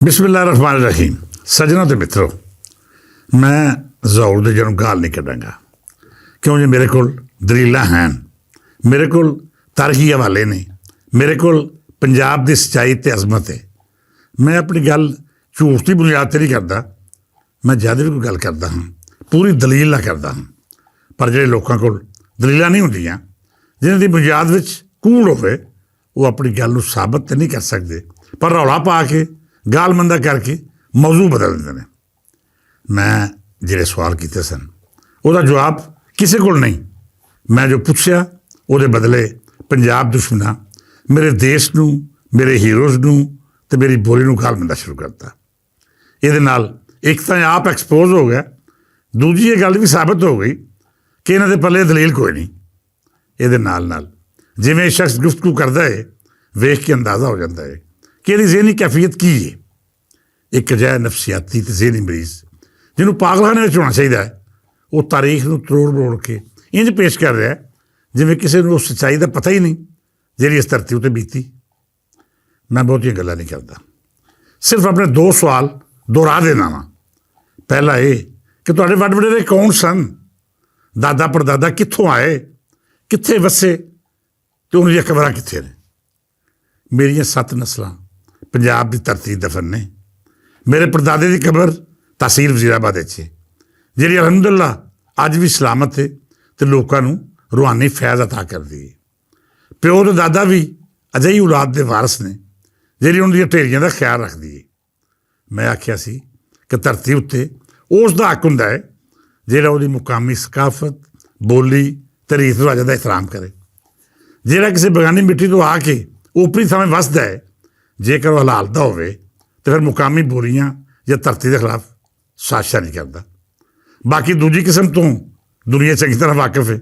ਬਿਸਮਿਲ੍ਲਾਹਿਰ ਰਹਿਮਾਨਿਰ ਰਹੀਮ। ਸੱਜਣੋ ਤੇ ਮਿੱਤਰੋ, ਮੈਂ ਜ਼ਹੂਰ ਦੇ ਜਨਮ ਗਾਲ ਨਹੀਂ ਕੱਢਾਂਗਾ ਕਿਉਂ ਜੀ ਮੇਰੇ ਕੋਲ ਦਲੀਲਾਂ ਹਨ, ਮੇਰੇ ਕੋਲ ਤਾਰੀਖੀ ਹਵਾਲੇ ਨੇ, ਮੇਰੇ ਕੋਲ ਪੰਜਾਬ ਦੀ ਸੱਚਾਈ ਤੇ ਅਜ਼ਮਤ ਹੈ। ਮੈਂ ਆਪਣੀ ਗੱਲ ਝੂਠ ਦੀ ਬੁਨਿਆਦ 'ਤੇ ਨਹੀਂ ਕਰਦਾ। ਮੈਂ ਜਦ ਵੀ ਕੋਈ ਗੱਲ ਕਰਦਾ ਹਾਂ ਪੂਰੀ ਦਲੀਲ ਨਾਲ ਕਰਦਾ ਹਾਂ। ਪਰ ਜਿਹੜੇ ਲੋਕਾਂ ਕੋਲ ਦਲੀਲਾਂ ਨਹੀਂ ਹੁੰਦੀਆਂ, ਜਿਹਨਾਂ ਦੀ ਬੁਨਿਆਦ ਵਿੱਚ ਕੂੜ ਹੋਵੇ, ਉਹ ਆਪਣੀ ਗੱਲ ਨੂੰ ਸਾਬਤ ਤਾਂ ਨਹੀਂ ਕਰ ਸਕਦੇ, ਪਰ ਰੌਲਾ ਪਾ ਕੇ ਗਾਲ ਮੰਦਾ ਕਰਕੇ ਮੌਜੂ ਬਦਲ ਦਿੰਦੇ ਨੇ। ਮੈਂ ਜਿਹੜੇ ਸਵਾਲ ਕੀਤੇ ਸਨ ਉਹਦਾ ਜਵਾਬ ਕਿਸੇ ਕੋਲ ਨਹੀਂ। ਮੈਂ ਜੋ ਪੁੱਛਿਆ ਉਹਦੇ ਬਦਲੇ ਪੰਜਾਬ ਦੁਸ਼ਮਣਾਂ ਮੇਰੇ ਦੇਸ਼ ਨੂੰ, ਮੇਰੇ ਹੀਰੋਜ਼ ਨੂੰ ਅਤੇ ਮੇਰੀ ਬੋਲੀ ਨੂੰ ਗਾਲ ਮੰਦਾ ਸ਼ੁਰੂ ਕਰਤਾ। ਇਹਦੇ ਨਾਲ ਇੱਕ ਤਾਂ ਆਪ ਐਕਸਪੋਜ਼ ਹੋ ਗਿਆ, ਦੂਜੀ ਇਹ ਗੱਲ ਵੀ ਸਾਬਤ ਹੋ ਗਈ ਕਿ ਇਹਨਾਂ ਦੇ ਪੱਲੇ ਦਲੀਲ ਕੋਈ ਨਹੀਂ। ਇਹਦੇ ਨਾਲ ਨਾਲ ਜਿਵੇਂ ਇਹ ਸ਼ਖਸ ਗੁਫ਼ਤਗੂ ਕਰਦਾ ਹੈ, ਵੇਖ ਕੇ ਅੰਦਾਜ਼ਾ ਹੋ ਜਾਂਦਾ ਹੈ ਕਿ ਇਹਦੀ ਜ਼ਹਿਨੀ ਕੈਫੀਅਤ ਕੀ ਹੈ। ਇੱਕ ਅਜਿਹਾ ਨਫਸੀਆਤੀ ਅਤੇ ਜ਼ਹਿਨੀ ਮਰੀਜ਼ ਜਿਹਨੂੰ ਪਾਗਲਖਾਨੇ ਵਿੱਚ ਹੋਣਾ ਚਾਹੀਦਾ ਹੈ, ਉਹ ਤਾਰੀਖ ਨੂੰ ਤਰੋੜ ਮਰੋੜ ਕੇ ਇੰਝ ਪੇਸ਼ ਕਰ ਰਿਹਾ ਜਿਵੇਂ ਕਿਸੇ ਨੂੰ ਉਸ ਸੱਚਾਈ ਦਾ ਪਤਾ ਹੀ ਨਹੀਂ ਜਿਹੜੀ ਇਸ ਧਰਤੀ ਉੱਤੇ ਬੀਤੀ। ਮੈਂ ਬਹੁਤੀਆਂ ਗੱਲਾਂ ਨਹੀਂ ਕਰਦਾ, ਸਿਰਫ ਆਪਣੇ ਦੋ ਸਵਾਲ ਦੁਹਰਾ ਦੇਣਾ ਵਾ। ਪਹਿਲਾ ਇਹ ਕਿ ਤੁਹਾਡੇ ਵੱਡ ਵਡੇਰੇ ਕੌਣ ਸਨ, ਦਾਦਾ ਪੜਦਾਦਾ ਕਿੱਥੋਂ ਆਏ, ਕਿੱਥੇ ਵਸੇ ਅਤੇ ਉਹਨਾਂ ਦੀਆਂ ਕਬਰਾਂ ਕਿੱਥੇ ਨੇ। ਮੇਰੀਆਂ 7 ਨਸਲਾਂ ਪੰਜਾਬ ਦੀ ਧਰਤੀ ਦਫਨ ਨੇ। ਮੇਰੇ ਪੜਦਾਦੇ ਦੀ ਕਬਰ ਤਹਿਸੀਲ ਵਜ਼ੀਰਾਬਾਦ ਵਿੱਚ ਹੈ, ਜਿਹੜੀ ਅਲਹਮਦੁਲਿਲਾ ਅੱਜ ਵੀ ਸਲਾਮਤ ਹੈ ਅਤੇ ਲੋਕਾਂ ਨੂੰ ਰੂਹਾਨੀ ਫੈਜ਼ ਅਤਾ ਕਰਦੀ ਹੈ। ਪਿਓ ਅਤੇ ਦਾਦਾ ਵੀ ਅਜਿਹੀ ਔਲਾਦ ਦੇ ਵਾਰਸ ਨੇ ਜਿਹੜੀ ਉਹਨਾਂ ਦੀਆਂ ਢੇਰੀਆਂ ਦਾ ਖਿਆਲ ਰੱਖਦੀ ਹੈ। ਮੈਂ ਆਖਿਆ ਸੀ ਕਿ ਧਰਤੀ ਉੱਤੇ ਉਸ ਦਾ ਹੱਕ ਹੁੰਦਾ ਹੈ ਜਿਹੜਾ ਉਹਦੀ ਮੁਕਾਮੀ ਸਕਾਫਤ, ਬੋਲੀ ਅਤੇ ਰੀਤ ਰਿਵਾਜ਼ਾਂ ਦਾ ehਤਰਾਮ ਕਰੇ। ਜਿਹੜਾ ਕਿਸੇ ਬੇਗਾਨੀ ਮਿੱਟੀ ਤੋਂ ਆ ਕੇ ਓਪਰੀ ਥਾਵੇਂ ਵੱਸਦਾ ਹੈ, ਜੇਕਰ ਉਹ ਹਲਾਲ ਦਾ ਹੋਵੇ ਤਾਂ ਫਿਰ ਮੁਕਾਮੀ ਬੋਲੀਆਂ ਜਾਂ ਧਰਤੀ ਦੇ ਖਿਲਾਫ ਸਾਜ਼ਿਸ਼ਾਂ ਨਹੀਂ ਕਰਦਾ। ਬਾਕੀ ਦੂਜੀ ਕਿਸਮ ਤੋਂ ਦੁਨੀਆ ਚੰਗੀ ਤਰ੍ਹਾਂ ਵਾਕਿਫ ਹੈ।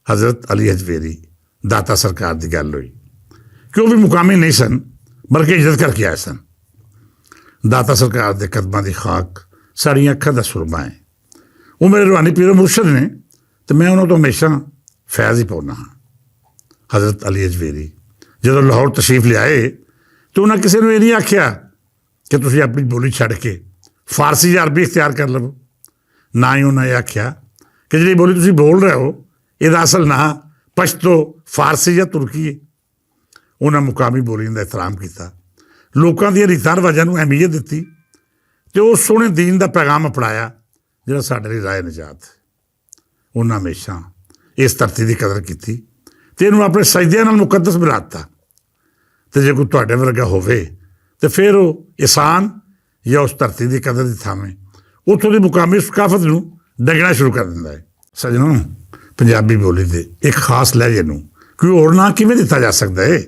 ਹਜ਼ਰਤ ਅਲੀ ਹਜਵੇਰੀ ਦਾਤਾ ਸਰਕਾਰ ਦੀ ਗੱਲ ਹੋਈ ਕਿ ਉਹ ਵੀ ਮੁਕਾਮੀ ਨਹੀਂ ਸਨ, ਬਲਕਿ ਇੱਜ਼ਤ ਕਰਕੇ ਆਏ ਸਨ। ਦਾਤਾ ਸਰਕਾਰ ਦੇ ਕਦਮਾਂ ਦੀ ਖਾਕ ਸਾਡੀਆਂ ਅੱਖਾਂ ਦਾ ਸੁਰਮਾ ਹੈ। ਉਹ ਮੇਰੇ ਰੂਹਾਨੀ ਪੀਰ ਮੁਰਸ਼ਦ ਨੇ ਅਤੇ ਮੈਂ ਉਹਨਾਂ ਤੋਂ ਹਮੇਸ਼ਾ ਫੈਜ਼ ਹੀ ਪਾਉਂਦਾ ਹਾਂ। ਹਜ਼ਰਤ ਅਲੀ ਹਜਵੇਰੀ ਜਦੋਂ ਲਾਹੌਰ ਤਸ਼ਰੀਫ ਲਿਆਏ ਤਾਂ ਉਹਨਾਂ ਕਿਸੇ ਨੂੰ ਇਹ ਨਹੀਂ ਆਖਿਆ ਕਿ ਤੁਸੀਂ ਆਪਣੀ ਬੋਲੀ ਛੱਡ ਕੇ ਫਾਰਸੀ ਜਾਂ ਅਰਬੀ ਇਖਤਿਆਰ ਕਰ ਲਵੋ। ਨਾ ਹੀ ਉਹਨਾਂ ਇਹ ਆਖਿਆ ਕਿ ਜਿਹੜੀ ਬੋਲੀ ਤੁਸੀਂ ਬੋਲ ਰਹੇ ਹੋ ਇਹਦਾ ਅਸਲ ਨਾਂ ਪਸ਼ਤੋ, ਫਾਰਸੀ ਜਾਂ ਤੁਰਕੀ ਹੈ। ਉਹਨਾਂ ਮੁਕਾਮੀ ਬੋਲੀਆਂ ਦਾ ehਤਰਾਮ ਕੀਤਾ, ਲੋਕਾਂ ਦੀਆਂ ਰੀਤਾਂ ਰਿਵਾਜ਼ਾਂ ਨੂੰ ਅਹਿਮੀਅਤ ਦਿੱਤੀ ਅਤੇ ਉਸ ਸੋਹਣੇ ਦੀਨ ਦਾ ਪੈਗਾਮ ਅਪਣਾਇਆ ਜਿਹੜਾ ਸਾਡੇ ਲਈ ਰਾਹ ਨਿਜਾਤ ਹੈ। ਉਹਨਾਂ ਹਮੇਸ਼ਾ ਇਸ ਧਰਤੀ ਦੀ ਕਦਰ ਕੀਤੀ ਅਤੇ ਇਹਨੂੰ ਆਪਣੇ ਸਜਦਿਆਂ ਨਾਲ ਮੁਕੱਦਸ ਬਣਾ ਦਿੱਤਾ। ਅਤੇ ਜੇ ਕੋਈ ਤੁਹਾਡੇ ਵਰਗਾ ਹੋਵੇ ਤਾਂ ਫਿਰ ਉਹ ਇਨਸਾਨ ਜਾਂ ਉਸ ਧਰਤੀ ਦੀ ਕਦਰ ਦੀ ਥਾਵੇਂ ਉੱਥੋਂ ਦੀ ਮੁਕਾਮੀ ਸਕਾਫਤ ਨੂੰ ਡੰਗਣਾ ਸ਼ੁਰੂ ਕਰ ਦਿੰਦਾ ਹੈ। ਸੱਜਣੋ, ਪੰਜਾਬੀ ਬੋਲੀ ਦੇ ਇੱਕ ਖਾਸ ਲਹਿਜੇ ਨੂੰ ਕੋਈ ਹੋਰ ਨਾਂ ਕਿਵੇਂ ਦਿੱਤਾ ਜਾ ਸਕਦਾ ਹੈ?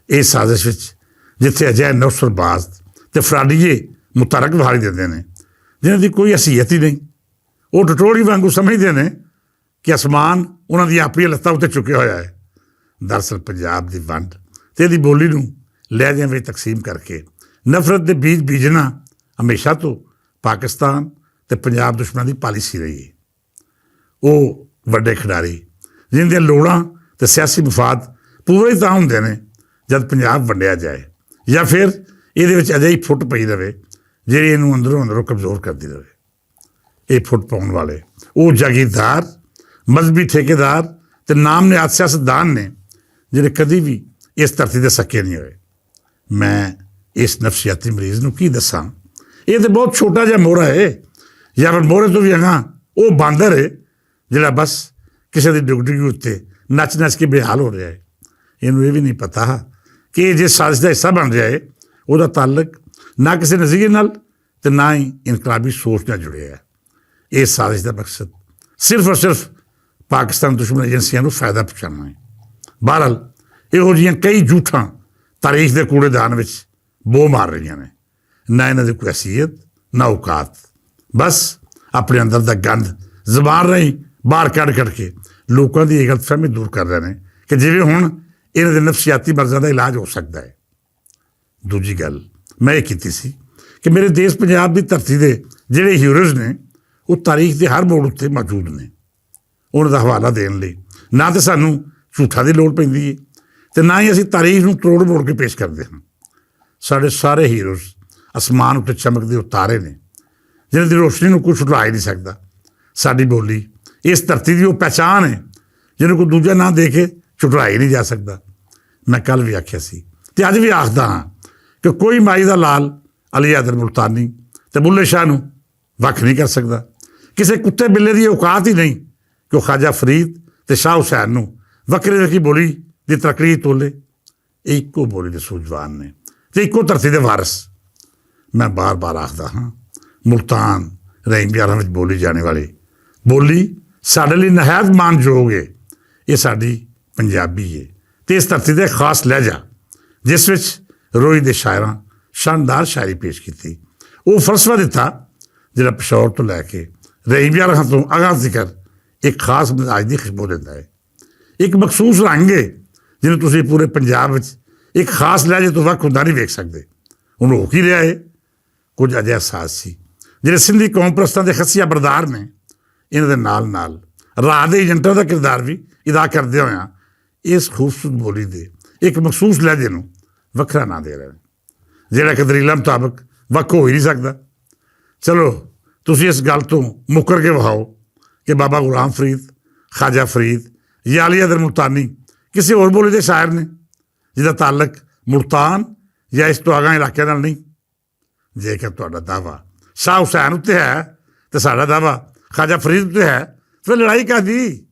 ਇਸ ਸਾਜ਼ਿਸ਼ ਵਿੱਚ ਜਿੱਥੇ ਅਜਿਹੇ ਨੌਸਰਬਾਜ਼ ਅਤੇ ਫਰਾਡੀਏ ਮੁਤਰਕ ਵਹਾਰੀ ਦਿੰਦੇ ਨੇ ਜਿਹਨਾਂ ਦੀ ਕੋਈ ਹਸੀਅਤ ਹੀ ਨਹੀਂ। ਉਹ ਟਟੋਲੀ ਵਾਂਗੂ ਸਮਝਦੇ ਨੇ ਕਿ ਅਸਮਾਨ ਉਹਨਾਂ ਦੀਆਂ ਆਪਣੀਆਂ ਲੱਤਾਂ ਉੱਤੇ ਚੁੱਕਿਆ ਹੋਇਆ ਹੈ। ਦਰਅਸਲ ਪੰਜਾਬ ਦੀ ਵੰਡ ਅਤੇ ਇਹਦੀ ਬੋਲੀ ਨੂੰ ਲਹਿਜਿਆਂ ਵਿੱਚ ਤਕਸੀਮ ਕਰਕੇ ਨਫ਼ਰਤ ਦੇ ਬੀਜ ਬੀਜਣਾ ਹਮੇਸ਼ਾ ਤੋਂ ਪਾਕਿਸਤਾਨ ਅਤੇ ਪੰਜਾਬ ਦੁਸ਼ਮਣਾਂ ਦੀ ਪਾਲਿਸੀ ਰਹੀ ਹੈ। ਉਹ ਵੱਡੇ ਖਿਡਾਰੀ ਜਿਨ੍ਹਾਂ ਦੀਆਂ ਲੋੜਾਂ ਅਤੇ ਸਿਆਸੀ ਮਫਾਦ ਪੂਰੇ ਤਾਂ ਹੁੰਦੇ ਨੇ ਜਦ ਪੰਜਾਬ ਵੰਡਿਆ ਜਾਏ, ਜਾਂ ਫਿਰ ਇਹਦੇ ਵਿੱਚ ਅਜਿਹੀ ਫੁੱਟ ਪਈ ਰਹੇ ਜਿਹੜੀ ਇਹਨੂੰ ਅੰਦਰੋਂ ਕਮਜ਼ੋਰ ਕਰਦੀ ਰਹੇ। ਇਹ ਫੁੱਟ ਪਾਉਣ ਵਾਲੇ ਉਹ ਜਾਗੀਰਦਾਰ, ਮਜ਼ਹਬੀ ਠੇਕੇਦਾਰ ਅਤੇ ਨਾਮ ਨਿਹਾਦ ਸਿਆਸਤਦਾਨ ਨੇ ਜਿਹੜੇ ਕਦੀ ਵੀ ਇਸ ਧਰਤੀ ਦੇ ਸੱਕੇ ਨਹੀਂ ਹੋਏ। ਮੈਂ ਇਸ ਨਫਸੀਆਤੀ ਮਰੀਜ਼ ਨੂੰ ਕੀ ਦੱਸਾਂ? ਇਹ ਤਾਂ ਬਹੁਤ ਛੋਟਾ ਜਿਹਾ ਮੋਹਰਾ ਹੈ, ਜਾਂ ਫਿਰ ਮੋਹਰੇ ਤੋਂ ਵੀ ਅਗਾਂਹ ਉਹ ਬਾਂਦਰ ਹੈ ਜਿਹੜਾ ਬਸ ਕਿਸੇ ਦੀ ਡੁਗਡੁਗੀ ਉੱਤੇ ਨੱਚ ਨੱਚ ਕੇ ਬੇਹਾਲ ਹੋ ਰਿਹਾ ਹੈ। ਇਹਨੂੰ ਇਹ ਵੀ ਨਹੀਂ ਪਤਾ ਕਿ ਇਹ ਜੇ ਸਾਜ਼ਿਸ਼ ਦਾ ਹਿੱਸਾ ਬਣ ਰਿਹਾ ਹੈ, ਉਹਦਾ ਤਾਲੁਕ ਨਾ ਕਿਸੇ ਨਜ਼ਰੀਏ ਨਾਲ ਅਤੇ ਨਾ ਹੀ ਇਨਕਲਾਬੀ ਸੋਚ ਨਾਲ ਜੁੜਿਆ ਹੈ। ਇਹ ਸਾਜ਼ਿਸ਼ ਦਾ ਮਕਸਦ ਸਿਰਫ ਔਰ ਸਿਰਫ ਪਾਕਿਸਤਾਨ ਦੁਸ਼ਮਣ ਏਜੰਸੀਆਂ ਨੂੰ ਫਾਇਦਾ ਪਹੁੰਚਾਉਣਾ ਹੈ। ਬਹਰਹਾਲ ਇਹੋ ਜਿਹੀਆਂ ਕਈ ਝੂਠਾਂ ਤਾਰੀਖ ਦੇ ਕੂੜੇਦਾਨ ਵਿੱਚ ਬੋ ਮਾਰ ਰਹੀਆਂ ਨੇ। ਨਾ ਇਹਨਾਂ ਦੀ ਕੋਈ ਹੈਸੀਅਤ, ਨਾ ਔਕਾਤ, ਬਸ ਆਪਣੇ ਅੰਦਰ ਦਾ ਗੰਦ ਜ਼ਬਾਨ ਰਾਹੀਂ ਬਾਹਰ ਕੱਢ ਕੇ ਲੋਕਾਂ ਦੀ ਇਹ ਗਲਤਫਹਿਮੀ ਦੂਰ ਕਰ ਰਹੇ ਨੇ ਕਿ ਜਿਵੇਂ ਹੁਣ ਇਹਨਾਂ ਦੇ ਨਫਸੀਆਤੀ ਮਰਜ਼ਾਂ ਦਾ ਇਲਾਜ ਹੋ ਸਕਦਾ ਹੈ। ਦੂਜੀ ਗੱਲ ਮੈਂ ਇਹ ਕੀਤੀ ਸੀ ਕਿ ਮੇਰੇ ਦੇਸ਼ ਪੰਜਾਬ ਦੀ ਧਰਤੀ ਦੇ ਜਿਹੜੇ ਹੀਰੋਜ਼ ਨੇ ਉਹ ਤਾਰੀਖ ਦੇ ਹਰ ਮੋੜ ਉੱਤੇ ਮੌਜੂਦ ਨੇ। ਉਹਨਾਂ ਦਾ ਹਵਾਲਾ ਦੇਣ ਲਈ ਨਾ ਤਾਂ ਸਾਨੂੰ ਝੂਠਾਂ ਦੀ ਲੋੜ ਪੈਂਦੀ ਹੈ ਅਤੇ ਨਾ ਹੀ ਅਸੀਂ ਤਾਰੀਖ ਨੂੰ ਤਰੋੜ ਮੋੜ ਕੇ ਪੇਸ਼ ਕਰਦੇ ਹਾਂ। ਸਾਡੇ ਸਾਰੇ ਹੀਰੋਜ਼ ਅਸਮਾਨ ਉੱਤੇ ਚਮਕਦੇ ਉਤਾਰੇ ਨੇ, ਜਿਹਨਾਂ ਦੀ ਰੋਸ਼ਨੀ ਨੂੰ ਕੋਈ ਛੁਟਲਾ ਹੀ ਨਹੀਂ ਸਕਦਾ। ਸਾਡੀ ਬੋਲੀ ਇਸ ਧਰਤੀ ਦੀ ਉਹ ਪਹਿਚਾਣ ਹੈ ਜਿਹਨੂੰ ਕੋਈ ਦੂਜਾ ਨਾਂ ਦੇ ਕੇ ਛੁਟਲਾਇਆ ਹੀ ਨਹੀਂ ਜਾ ਸਕਦਾ। ਮੈਂ ਕੱਲ੍ਹ ਵੀ ਆਖਿਆ ਸੀ ਅਤੇ ਅੱਜ ਵੀ ਆਖਦਾ ਹਾਂ ਕਿ ਕੋਈ ਮਾਈ ਦਾ ਲਾਲ ਅਲੀ ਹੈਦਰ ਮੁਲਤਾਨੀ ਅਤੇ ਬੁੱਲੇ ਸ਼ਾਹ ਨੂੰ ਵੱਖ ਨਹੀਂ ਕਰ ਸਕਦਾ। ਕਿਸੇ ਕੁੱਤੇ ਬਿੱਲੇ ਦੀ ਔਕਾਤ ਹੀ ਨਹੀਂ ਕਿ ਉਹ ਖਾਜਾ ਫਰੀਦ ਅਤੇ ਸ਼ਾਹ ਹੁਸੈਨ ਨੂੰ ਵੱਖਰੀ ਵੱਖਰੀ ਬੋਲੀ ਦੀ ਤਕਰੀਰ ਤੋਲੇ। ਇਹ ਇੱਕੋ ਬੋਲੀ ਦੇ ਸੂਝਵਾਨ ਨੇ ਅਤੇ ਇੱਕੋ ਧਰਤੀ ਦੇ ਵਾਰਸ। ਮੈਂ ਬਾਰ ਆਖਦਾ ਹਾਂ, ਮੁਲਤਾਨ ਰਹੀਮ ਯਾਰਾਂ ਵਿੱਚ ਬੋਲੀ ਜਾਣੇ ਵਾਲੀ ਬੋਲੀ ਸਾਡੇ ਲਈ ਨਿਹਾਇਤ ਮਾਣਯੋਗ ਹੈ। ਇਹ ਸਾਡੀ ਪੰਜਾਬੀ ਹੈ ਅਤੇ ਇਸ ਧਰਤੀ ਦਾ ਇੱਕ ਖਾਸ ਲਹਿਜਾ, ਜਿਸ ਵਿੱਚ ਰੋਈ ਦੇ ਸ਼ਾਇਰਾਂ ਸ਼ਾਨਦਾਰ ਸ਼ਾਇਰੀ ਪੇਸ਼ ਕੀਤੀ। ਉਹ ਫਲਸਫਾ ਦਿੱਤਾ ਜਿਹੜਾ ਪਿਸ਼ੌਰ ਤੋਂ ਲੈ ਕੇ ਰਹੀਮ ਯਾਰਾਂ ਤੋਂ ਅਗਾਂਹ ਜ਼ਿਕਰ ਇੱਕ ਖਾਸ ਮਿਜ਼ਾਜ ਦੀ ਖੁਸ਼ਬੂ ਦਿੰਦਾ ਹੈ। ਇੱਕ ਮਖਸੂਸ ਰੰਗ ਹੈ ਜਿਹਨੂੰ ਤੁਸੀਂ ਪੂਰੇ ਪੰਜਾਬ ਵਿੱਚ ਇੱਕ ਖਾਸ ਲਹਿਜੇ ਤੋਂ ਵੱਖ ਹੁੰਦਾ ਨਹੀਂ ਵੇਖ ਸਕਦੇ। ਉਹਨੂੰ ਹੋ ਕੀ ਰਿਹਾ ਹੈ? ਕੁਝ ਅਜਿਹਾ ਅਹਿਸਾਸ ਸੀ ਜਿਹੜੇ ਸਿੰਧੀ ਕੌਮ ਪ੍ਰਸਤਾਂ ਦੇ ਖਸੀਆ ਬਰਦਾਰ ਨੇ। ਇਹਨਾਂ ਦੇ ਨਾਲ ਨਾਲ ਰਾਹ ਦੇ ਏਜੰਟਾਂ ਦਾ ਕਿਰਦਾਰ ਵੀ ਅਦਾ ਕਰਦੇ ਹੋਇਆਂ ਇਸ ਖੂਬਸੂਰਤ ਬੋਲੀ ਦੇ ਇੱਕ ਮਖਸੂਸ ਲਹਿਜੇ ਨੂੰ ਵੱਖਰਾ ਨਾਂ ਦੇ ਰਹੇ ਨੇ, ਜਿਹੜਾ ਕਿ ਦਲੀਲਾਂ ਮੁਤਾਬਕ ਵੱਖ ਹੋ ਹੀ ਨਹੀਂ ਸਕਦਾ। ਚਲੋ ਤੁਸੀਂ ਇਸ ਗੱਲ ਤੋਂ ਮੁੱਕਰ ਕੇ ਵਿਖਾਓ ਕਿ ਬਾਬਾ ਗੁਲਾਮ ਫਰੀਦ, ਖਾਜਾ ਫਰੀਦ ਜਾਂ ਅਲੀ ਹੈਦਰ ਮੁਲਤਾਨੀ ਕਿਸੇ ਹੋਰ ਬੋਲੀ ਦੇ ਸ਼ਾਇਰ ਨੇ ਜਿਹਦਾ ਤਾਲਕ ਮੁਲਤਾਨ ਜਾਂ ਇਸ ਤੋਂ ਅਗਾਂਹ ਇਲਾਕਿਆਂ ਨਾਲ ਨਹੀਂ। ਜੇਕਰ ਤੁਹਾਡਾ ਦਾਅਵਾ ਸ਼ਾਹ ਹੁਸੈਨ ਉੱਤੇ ਹੈ ਅਤੇ ਸਾਡਾ ਦਾਅਵਾ ਖਾਜਾ ਫਰੀਦ ਉੱਤੇ ਹੈ, ਫਿਰ ਲੜਾਈ ਕਾਹਦੀ?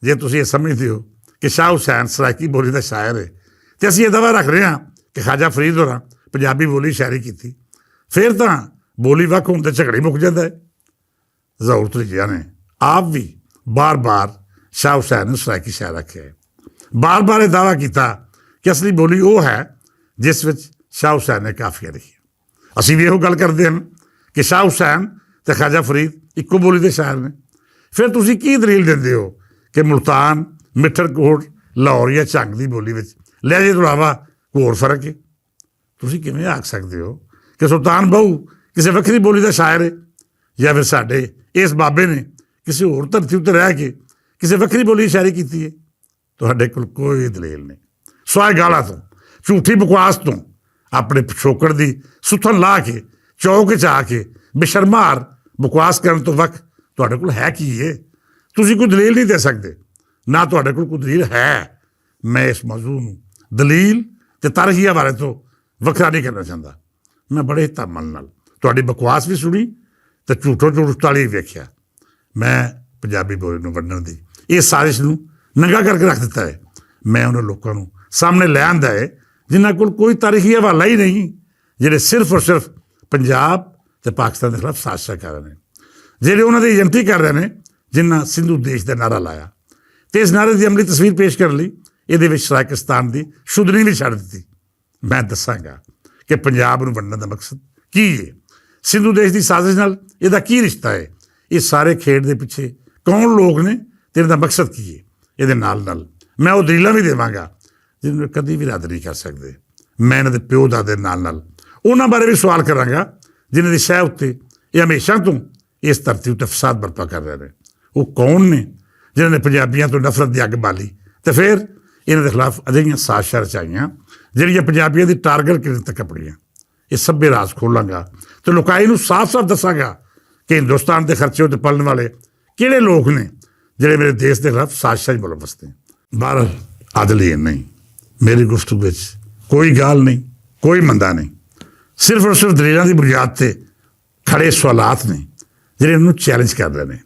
ਜੇ ਤੁਸੀਂ ਇਹ ਸਮਝਦੇ ਹੋ ਕਿ ਸ਼ਾਹ ਹੁਸੈਨ ਸਰਾਇਕੀ ਬੋਲੀ ਦਾ ਸ਼ਾਇਰ ਹੈ ਅਤੇ ਅਸੀਂ ਇਹ ਦਾਅਵਾ ਰੱਖ ਰਹੇ ਹਾਂ ਕਿ ਖਾਜਾ ਫਰੀਦ ਹੋਰਾਂ ਪੰਜਾਬੀ ਬੋਲੀ ਸ਼ਾਇਰੀ ਕੀਤੀ, ਫਿਰ ਤਾਂ ਬੋਲੀ ਵੱਖ ਹੋਣ 'ਤੇ ਝਗੜੇ ਮੁੱਕ ਜਾਂਦਾ ਹੈ। ਜ਼ਹੂਰ ਤਰੀਜੀਆ ਨੇ ਆਪ ਵੀ ਬਾਰ ਸ਼ਾਹ ਹੁਸੈਨ ਨੂੰ ਸਰਾਇਕੀ ਸ਼ਾਇਰ ਆਖਿਆ ਹੈ। ਬਾਰ ਇਹ ਦਾਅਵਾ ਕੀਤਾ ਕਿ ਅਸਲੀ ਬੋਲੀ ਉਹ ਹੈ ਜਿਸ ਵਿੱਚ ਸ਼ਾਹ ਹੁਸੈਨ ਨੇ ਕਾਫੀਆ ਲਿਖੀ। ਅਸੀਂ ਵੀ ਇਹੋ ਗੱਲ ਕਰਦੇ ਹਾਂ ਕਿ ਸ਼ਾਹ ਹੁਸੈਨ ਅਤੇ ਖਾਜਾ ਫਰੀਦ ਇੱਕੋ ਬੋਲੀ ਦੇ ਸ਼ਾਇਰ ਨੇ। ਫਿਰ ਤੁਸੀਂ ਕੀ ਦਲੀਲ ਦਿੰਦੇ ਹੋ ਕਿ ਮੁਲਤਾਨ, ਮਿੱਠੜਕੋਟ, ਲਾਹੌਰ ਜਾਂ ਝੰਗ ਦੀ ਬੋਲੀ ਵਿੱਚ ਲਹਿਜੇ ਤੋਂ ਇਲਾਵਾ ਕੋਈ ਹੋਰ ਫਰਕ ਹੈ? ਤੁਸੀਂ ਕਿਵੇਂ ਆਖ ਸਕਦੇ ਹੋ ਕਿ ਸੁਲਤਾਨ ਬਾਹੂ ਕਿਸੇ ਵੱਖਰੀ ਬੋਲੀ ਦਾ ਸ਼ਾਇਰ ਹੈ, ਜਾਂ ਫਿਰ ਸਾਡੇ ਇਸ ਬਾਬੇ ਨੇ ਕਿਸੇ ਹੋਰ ਧਰਤੀ ਉੱਤੇ ਰਹਿ ਕੇ ਕਿਸੇ ਵੱਖਰੀ ਬੋਲੀ ਦੀ ਸ਼ਾਇਰੀ ਕੀਤੀ ਹੈ? ਤੁਹਾਡੇ ਕੋਲ ਕੋਈ ਦਲੀਲ ਨਹੀਂ। ਸਵਾਏ ਗਾਲਾਂ ਤੋਂ, ਝੂਠੀ ਬਕਵਾਸ ਤੋਂ, ਆਪਣੇ ਪਿਛੋਕੜ ਦੀ ਸੁੱਥਣ ਲਾ ਕੇ ਚੌਕ 'ਚ ਆ ਕੇ ਬੇਸ਼ਰਮਾਰ ਬਕਵਾਸ ਕਰਨ ਤੋਂ ਵੱਖ ਤੁਹਾਡੇ ਕੋਲ ਹੈ ਕੀ ਹੈ? ਤੁਸੀਂ ਕੋਈ ਦਲੀਲ ਨਹੀਂ ਦੇ ਸਕਦੇ, ਨਾ ਤੁਹਾਡੇ ਕੋਲ ਕੋਈ ਦਲੀਲ ਹੈ। ਮੈਂ ਇਸ ਮੌਜੂ ਨੂੰ ਦਲੀਲ ਅਤੇ ਤਾਰੀਖੀ ਹਵਾਲੇ ਤੋਂ ਵੱਖਰਾ ਨਹੀਂ ਕਰਨਾ ਚਾਹੁੰਦਾ। ਮੈਂ ਬੜੇ ਧੰਮਲ ਨਾਲ ਤੁਹਾਡੀ ਬਕਵਾਸ ਵੀ ਸੁਣੀ ਅਤੇ ਝੂਠੋ ਝੂਠ ਤਾਲੀ ਵੇਖਿਆ। ਮੈਂ ਪੰਜਾਬੀ ਬੋਲੀ ਨੂੰ ਵੰਡਣ ਦੀ ਇਹ ਸਾਜ਼ਿਸ਼ ਨੂੰ ਨੰਗਾ ਕਰਕੇ ਰੱਖ ਦਿੱਤਾ ਹੈ। ਮੈਂ ਉਹਨਾਂ ਲੋਕਾਂ ਨੂੰ ਸਾਹਮਣੇ ਲੈ ਆਂਦਾ ਹੈ ਜਿਨ੍ਹਾਂ ਕੋਲ ਕੋਈ ਤਾਰੀਖੀ ਹਵਾਲਾ ਹੀ ਨਹੀਂ, ਜਿਹੜੇ ਸਿਰਫ ਔਰ ਸਿਰਫ ਪੰਜਾਬ ਅਤੇ ਪਾਕਿਸਤਾਨ ਦੇ ਖਿਲਾਫ ਸਾਜ਼ਿਸ਼ਾਂ ਕਰ ਰਹੇ ਨੇ, ਜਿਹੜੇ ਉਹਨਾਂ ਦੀ ਏਜੰਟੀ ਕਰ ਰਹੇ ਨੇ, ਜਿਨ੍ਹਾਂ ਸਿੰਧੂ ਦੇਸ਼ ਦਾ ਨਾਅਰਾ ਲਾਇਆ ਅਤੇ ਇਸ ਨਾਅਰੇ ਦੀ ਅਮਲੀ ਤਸਵੀਰ ਪੇਸ਼ ਕਰਨ ਲਈ ਇਹਦੇ ਵਿੱਚ ਸ਼ਰਾਇਕਿਸਤਾਨ ਦੀ ਸ਼ੁੱਧਣੀ ਵੀ ਛੱਡ ਦਿੱਤੀ। ਮੈਂ ਦੱਸਾਂਗਾ ਕਿ ਪੰਜਾਬ ਨੂੰ ਵੰਡਣ ਦਾ ਮਕਸਦ ਕੀ ਹੈ, ਸਿੰਧੂ ਦੇਸ਼ ਦੀ ਸਾਜ਼ਿਸ਼ ਨਾਲ ਇਹਦਾ ਕੀ ਰਿਸ਼ਤਾ ਹੈ, ਇਹ ਸਾਰੇ ਖੇਡ ਦੇ ਪਿੱਛੇ ਕੌਣ ਲੋਕ ਨੇ ਅਤੇ ਇਹਨਾਂ ਦਾ ਮਕਸਦ ਕੀ ਹੈ। ਇਹਦੇ ਨਾਲ ਮੈਂ ਉਹ ਦਲੀਲਾਂ ਵੀ ਦੇਵਾਂਗਾ ਜਿਹਨੂੰ ਕਦੀ ਵੀ ਰੱਦ ਨਹੀਂ ਕਰ ਸਕਦੇ। ਮੈਂ ਇਹਨਾਂ ਦੇ ਪਿਓ ਦਾਦੇ ਨਾਲ ਉਹਨਾਂ ਬਾਰੇ ਵੀ ਸਵਾਲ ਕਰਾਂਗਾ ਜਿਨ੍ਹਾਂ ਦੀ ਸ਼ਹਿ ਉੱਤੇ ਇਹ ਹਮੇਸ਼ਾ ਤੋਂ ਇਸ ਧਰਤੀ ਉੱਤੇ ਫਸਾਦ ਬਰਪਾ ਕਰ ਰਹੇ ਨੇ। ਉਹ ਕੌਣ ਨੇ ਜਿਨ੍ਹਾਂ ਨੇ ਪੰਜਾਬੀਆਂ ਤੋਂ ਨਫ਼ਰਤ ਦੀ ਅੱਗ ਬਾਲੀ ਅਤੇ ਫਿਰ ਇਹਨਾਂ ਦੇ ਖਿਲਾਫ ਅਜਿਹੀਆਂ ਸਾਜ਼ਿਸ਼ਾਂ ਰਚਾਈਆਂ ਜਿਹੜੀਆਂ ਪੰਜਾਬੀਆਂ ਦੀ ਟਾਰਗੇਟ ਕਰਨ ਤੱਕ ਆਪਣੀਆਂ। ਇਹ ਸਭੇ ਰਾਜ਼ ਖੋਲਾਂਗਾ ਅਤੇ ਲੋਕਾਈ ਨੂੰ ਸਾਫ਼ ਦੱਸਾਂਗਾ ਕਿ ਹਿੰਦੁਸਤਾਨ ਦੇ ਖਰਚੇ ਉੱਤੇ ਪਲਣ ਵਾਲੇ ਕਿਹੜੇ ਲੋਕ ਨੇ ਜਿਹੜੇ ਮੇਰੇ ਦੇਸ਼ ਦੇ ਖਿਲਾਫ ਸਾਜ਼ਿਸ਼ਾਂ 'ਚ ਮੁਲਵਸ ਨੇ। ਬਹਰਹਾਲ ਆਦਲੀ ਨਹੀਂ, ਮੇਰੀ ਗੁਫ਼ਤਗੂ ਵਿੱਚ ਕੋਈ ਗਾਲ ਨਹੀਂ, ਕੋਈ ਮੰਦਾ ਨਹੀਂ, ਸਿਰਫ ਔਰ ਸਿਰਫ ਦਲੀਲਾਂ ਦੀ ਬੁਨਿਆਦ 'ਤੇ ਖੜੇ ਸਵਾਲਾਤ ਨੇ ਜਿਹੜੇ ਇਹਨੂੰ ਚੈਲੰਜ ਕਰ ਰਹੇ ਨੇ।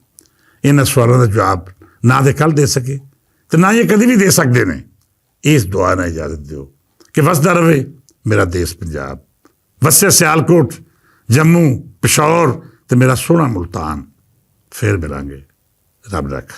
ਇਹਨਾਂ ਸਵਾਲਾਂ ਦਾ ਜਵਾਬ ਨਾ ਦੇ ਕੱਲ੍ਹ ਦੇ ਸਕੇ ਅਤੇ ਨਾ ਇਹ ਕਦੀ ਵੀ ਦੇ ਸਕਦੇ ਨੇ। ਇਸ ਦੁਆ ਨਾਲ ਇਜਾਜ਼ਤ ਦਿਓ ਕਿ ਵਸਦਾ ਰਹੇ ਮੇਰਾ ਦੇਸ਼ ਪੰਜਾਬ, ਵਸੇ ਸਿਆਲਕੋਟ, ਜੰਮੂ, ਪਿਸ਼ੌਰ ਅਤੇ ਮੇਰਾ ਸੋਹਣਾ ਮੁਲਤਾਨ। ਫਿਰ ਮਿਲਾਂਗੇ। ਰੱਬ ਰੱਖਾ।